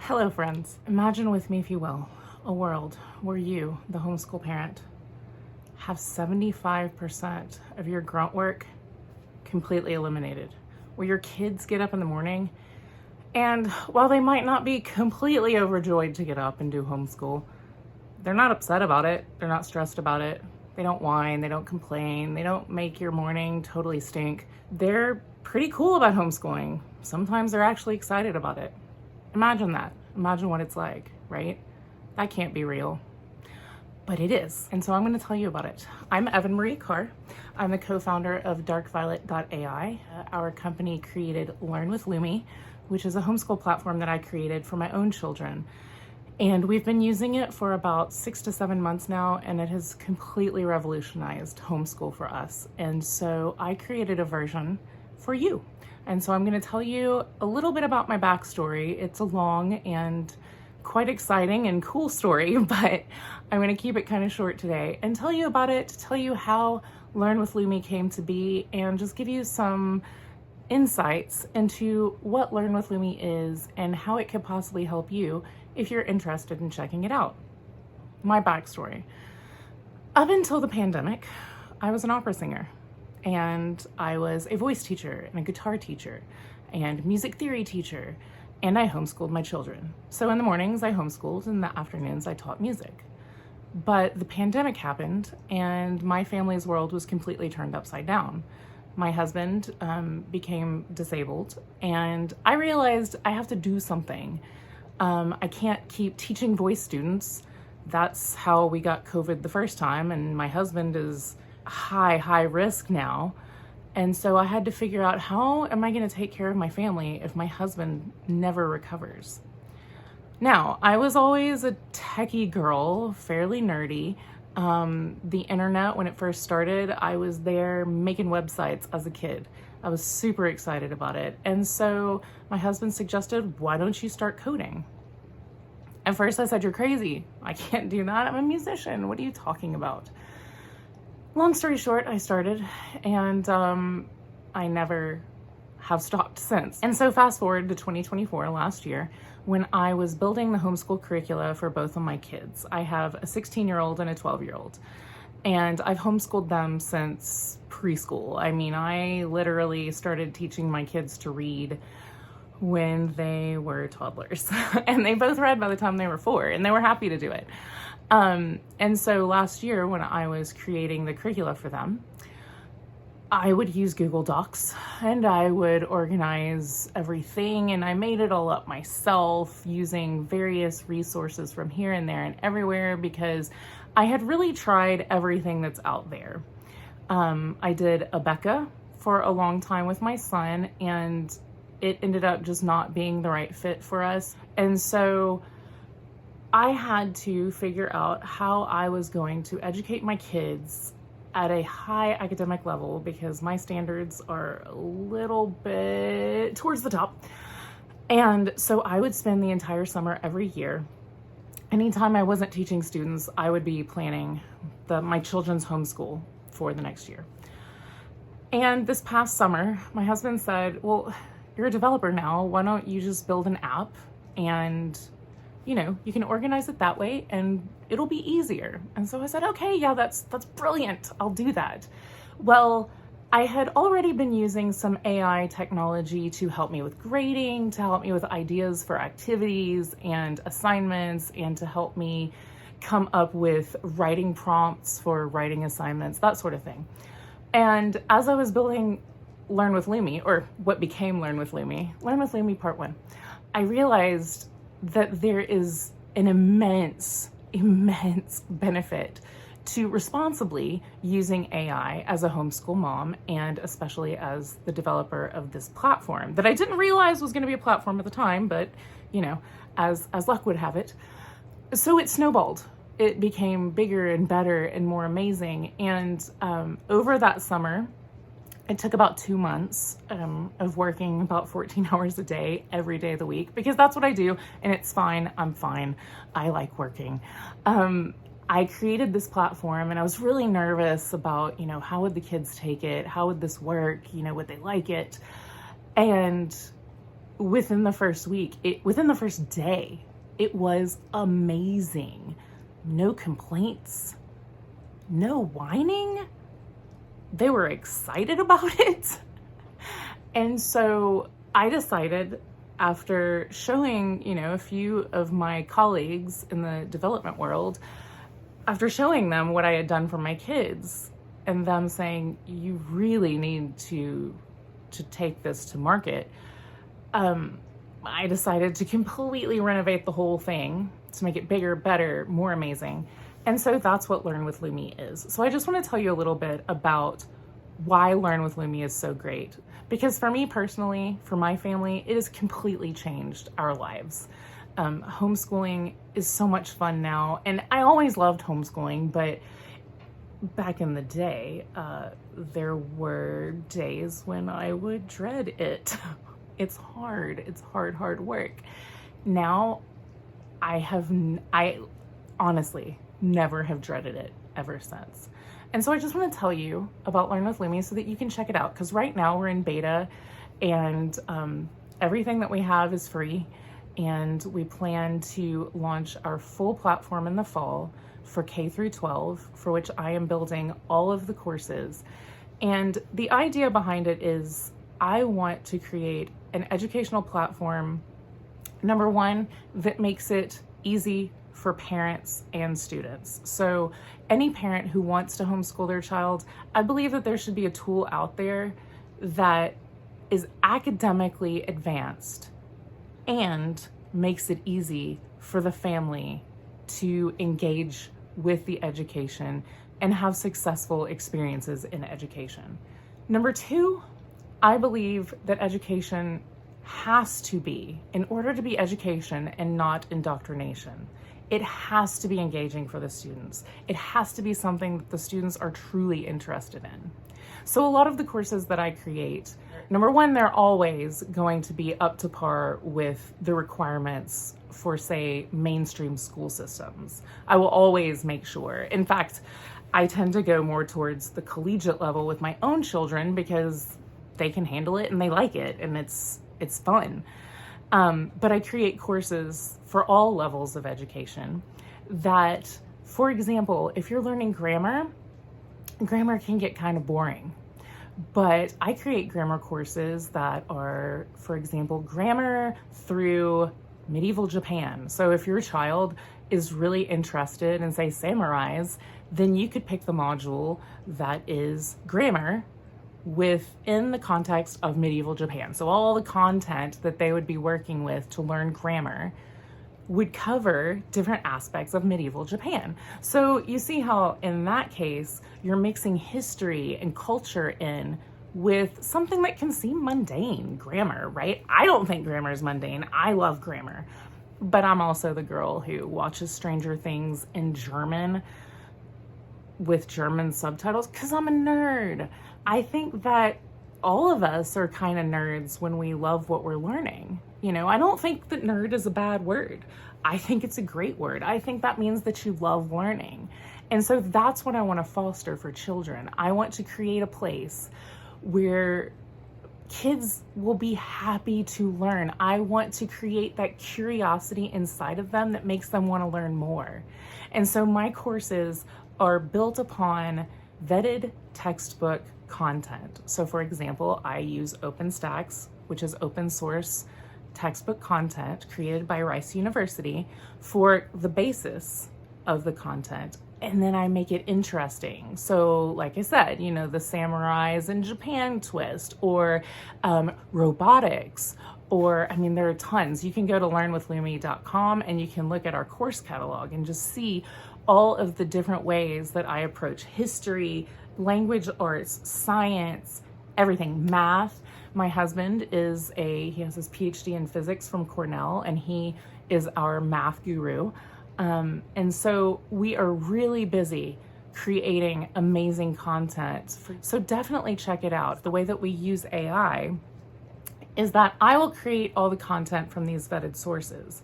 Hello, friends. Imagine with me, if you will, a world where you, the homeschool parent, have 75% of your grunt work completely eliminated, where your kids get up in the morning and while they might not be completely overjoyed to get up and do homeschool, they're not upset about it. They're not stressed about it. They don't whine. They don't complain. They don't make your morning totally stink. They're pretty cool about homeschooling. Sometimes they're actually excited about it. Imagine that. Imagine what it's like, right? That can't be real. But it is. And so I'm going to tell you about it. I'm Evan Marie Carr. I'm the co-founder of darkviolet.ai. Our company created Learn with Lumi, which is a homeschool platform that I created for my own children. And we've been using it for about 6 to 7 months now, and it has completely revolutionized homeschool for us. And so I created a version for you. And so I'm going to tell you a little bit about my backstory. It's a long and quite exciting and cool story, but I'm going to keep it kind of short today and tell you about it, tell you how Learn with Lumi came to be, and just give you some insights into what Learn with Lumi is and how it could possibly help you if you're interested in checking it out. My backstory. Up until the pandemic, I was an opera singer. And I was a voice teacher and a guitar teacher and music theory teacher, and I homeschooled my children. So in the mornings I homeschooled, in the afternoons I taught music. But the pandemic happened and my family's world was completely turned upside down. My husband became disabled, and I realized I have to do something. I can't keep teaching voice students. That's how we got COVID the first time, and my husband is high risk now. And so I had to figure out, how am I going to take care of my family if my husband never recovers? Now, I was always a techie girl, fairly nerdy. The internet, when it first started, I was there making websites as a kid. I was super excited about it. And so my husband suggested, why don't you start coding? At first I said, you're crazy. I can't do that. I'm a musician. What are you talking about? Long story short, I started, and I never have stopped since. And so fast forward to 2024, last year, when I was building the homeschool curricula for both of my kids. I have a 16-year-old and a 12-year-old, and I've homeschooled them since preschool. I mean, I literally started teaching my kids to read when they were toddlers, and they both read by the time they were 4, and they were happy to do it. And so last year, when I was creating the curricula for them, I would use Google Docs and I would organize everything, and I made it all up myself using various resources from here and there and everywhere, because I had really tried everything that's out there. I did Abeka for a long time with my son, and it ended up just not being the right fit for us. And so I had to figure out how I was going to educate my kids at a high academic level, because my standards are a little bit towards the top. And so I would spend the entire summer every year. Anytime I wasn't teaching students, I would be planning my children's homeschool for the next year. And this past summer, my husband said, well, you're a developer now. Why don't you just build an app, and you can organize it that way and it'll be easier. And so I said, okay, yeah, that's brilliant. I'll do that. Well, I had already been using some AI technology to help me with grading, to help me with ideas for activities and assignments, and to help me come up with writing prompts for writing assignments, that sort of thing. And as I was building Learn with Lumi, or what became Learn with Lumi Part 1, I realized that there is an immense benefit to responsibly using AI as a homeschool mom, and especially as the developer of this platform that I didn't realize was going to be a platform at the time, but as luck would have it. So it snowballed. It became bigger and better and more amazing. And over that summer, it took about 2 months of working about 14 hours a day, every day of the week, because that's what I do, and it's fine. I'm fine. I like working. I created this platform, and I was really nervous about, how would the kids take it? How would this work? Would they like it? And within the first week, within the first day, it was amazing. No complaints, no whining. They were excited about it. And so I decided, after showing, a few of my colleagues in the development world, after showing them what I had done for my kids and them saying, you really need to take this to market, I decided to completely renovate the whole thing to make it bigger, better, more amazing. And so that's what Learn with Lumi is. So I just want to tell you a little bit about why Learn with Lumi is so great. Because for me personally, for my family, it has completely changed our lives. Homeschooling is so much fun now. And I always loved homeschooling, but back in the day, there were days when I would dread it. It's hard. It's hard work. Now, I honestly never have dreaded it ever since. And so I just want to tell you about Learn with Lumi so that you can check it out. Because right now we're in beta, and everything that we have is free. And we plan to launch our full platform in the fall for K through 12, for which I am building all of the courses. And the idea behind it is I want to create an educational platform, number one, that makes it easy for parents and students. So any parent who wants to homeschool their child, I believe that there should be a tool out there that is academically advanced and makes it easy for the family to engage with the education and have successful experiences in education. Number two, I believe that education has to be, in order to be education and not indoctrination, it has to be engaging for the students. It has to be something that the students are truly interested in. So a lot of the courses that I create, number one, they're always going to be up to par with the requirements for, say, mainstream school systems. I will always make sure. In fact, I tend to go more towards the collegiate level with my own children because they can handle it and they like it and it's fun. But I create courses for all levels of education that, for example, if you're learning grammar can get kind of boring. But I create grammar courses that are, for example, grammar through medieval Japan. So if your child is really interested in, say, samurais, then you could pick the module that is grammar within the context of medieval Japan. So all the content that they would be working with to learn grammar would cover different aspects of medieval Japan. So you see how in that case, you're mixing history and culture in with something that can seem mundane, grammar, right? I don't think grammar is mundane. I love grammar. But I'm also the girl who watches Stranger Things in German with German subtitles because I'm a nerd. I think that all of us are kind of nerds when we love what we're learning. I don't think that nerd is a bad word. I think it's a great word. I think that means that you love learning. And so that's what I want to foster for children. I want to create a place where kids will be happy to learn. I want to create that curiosity inside of them that makes them want to learn more. And so my courses are built upon vetted textbook content. So for example, I use OpenStax, which is open source textbook content created by Rice University for the basis of the content. And then I make it interesting. So like I said, the samurais in Japan twist, or robotics, or there are tons. You can go to learnwithlumi.com and you can look at our course catalog and just see all of the different ways that I approach history, language arts, science, everything, math. My husband he has his PhD in physics from Cornell, and he is our math guru. And so we are really busy creating amazing content. So definitely check it out. The way that we use AI is that I will create all the content from these vetted sources.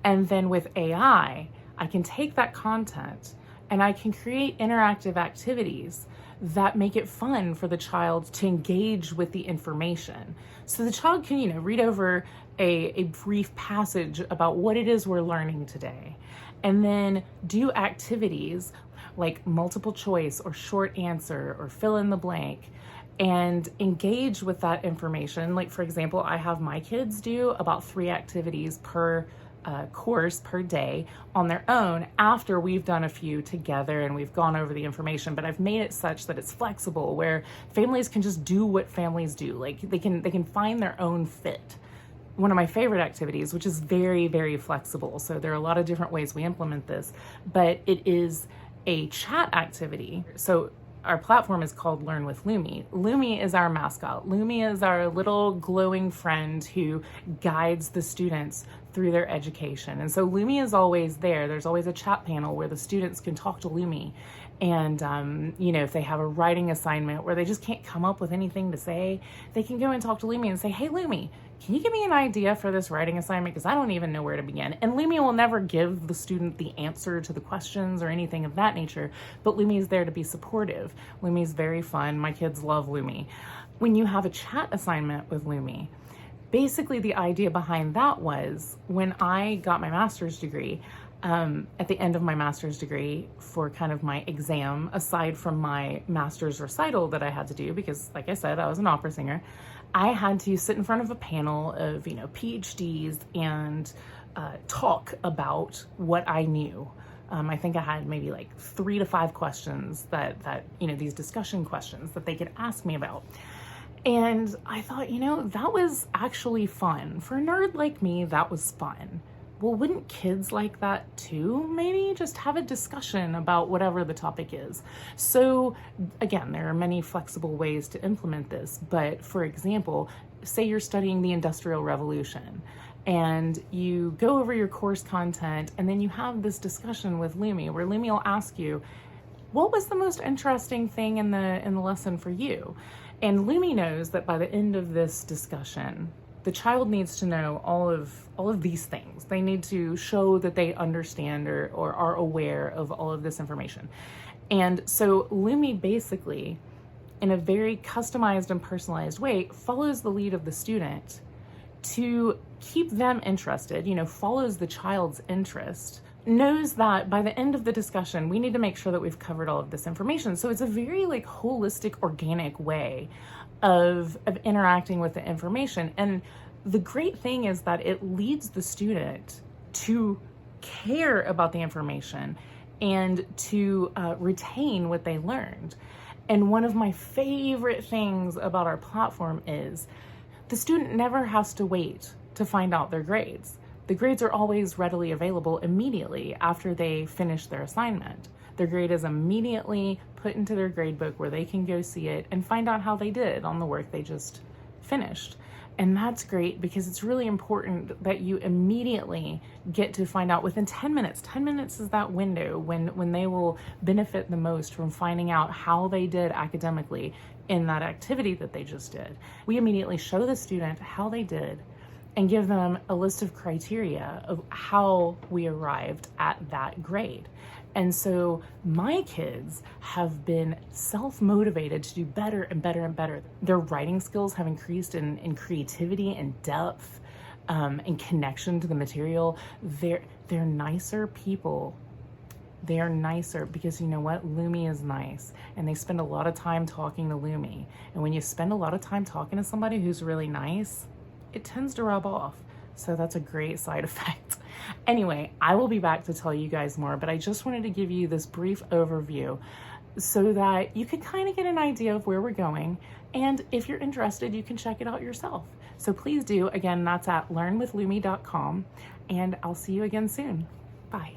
And then with AI, I can take that content and I can create interactive activities that make it fun for the child to engage with the information. So the child can, read over a brief passage about what it is we're learning today, and then do activities like multiple choice or short answer or fill in the blank, and engage with that information. Like, for example, I have my kids do about 3 activities per course per day on their own after we've done a few together and we've gone over the information. But I've made it such that it's flexible, where families can just do what families do. Like, they can find their own fit. One of my favorite activities, which is very, very flexible, so there are a lot of different ways we implement this, but it is a chat activity. So our platform is called Learn with Lumi. Lumi is our mascot. Lumi is our little glowing friend who guides the students through their education. And so Lumi is always there. There's always a chat panel where the students can talk to Lumi. And, if they have a writing assignment where they just can't come up with anything to say, they can go and talk to Lumi and say, hey, Lumi, can you give me an idea for this writing assignment? Because I don't even know where to begin. And Lumi will never give the student the answer to the questions or anything of that nature, but Lumi is there to be supportive. Lumi is very fun. My kids love Lumi. When you have a chat assignment with Lumi, basically the idea behind that was, when I got my master's degree, at the end of my master's degree, for kind of my exam, aside from my master's recital that I had to do, because like I said, I was an opera singer, I had to sit in front of a panel of, PhDs and talk about what I knew. I think I had maybe like 3 to 5 questions that these discussion questions that they could ask me about. And I thought, that was actually fun. For a nerd like me, that was fun. Well, wouldn't kids like that too? Maybe just have a discussion about whatever the topic is. So again, there are many flexible ways to implement this. But for example, say you're studying the Industrial Revolution and you go over your course content, and then you have this discussion with Lumi where Lumi will ask you, what was the most interesting thing in the lesson for you? And Lumi knows that by the end of this discussion, the child needs to know all of these things. They need to show that they understand or are aware of all of this information. And so Lumi basically, in a very customized and personalized way, follows the lead of the student to keep them interested, follows the child's interest, knows that by the end of the discussion, we need to make sure that we've covered all of this information. So it's a very holistic, organic way of interacting with the information. And the great thing is that it leads the student to care about the information and to retain what they learned. And one of my favorite things about our platform is the student never has to wait to find out their grades. The grades are always readily available immediately after they finish their assignment. Their grade is immediately put into their grade book where they can go see it and find out how they did on the work they just finished. And that's great, because it's really important that you immediately get to find out within 10 minutes. 10 minutes is that window when they will benefit the most from finding out how they did academically in that activity that they just did. We immediately show the student how they did and give them a list of criteria of how we arrived at that grade. And so my kids have been self-motivated to do better and better and better. Their writing skills have increased in creativity and depth, and connection to the material. They're nicer people. They are nicer because, you know what? Lumi is nice, and they spend a lot of time talking to Lumi. And when you spend a lot of time talking to somebody who's really nice, it tends to rub off. So that's a great side effect. Anyway, I will be back to tell you guys more, but I just wanted to give you this brief overview so that you can kind of get an idea of where we're going. And if you're interested, you can check it out yourself. So please do. Again, that's at learnwithlumi.com, and I'll see you again soon. Bye.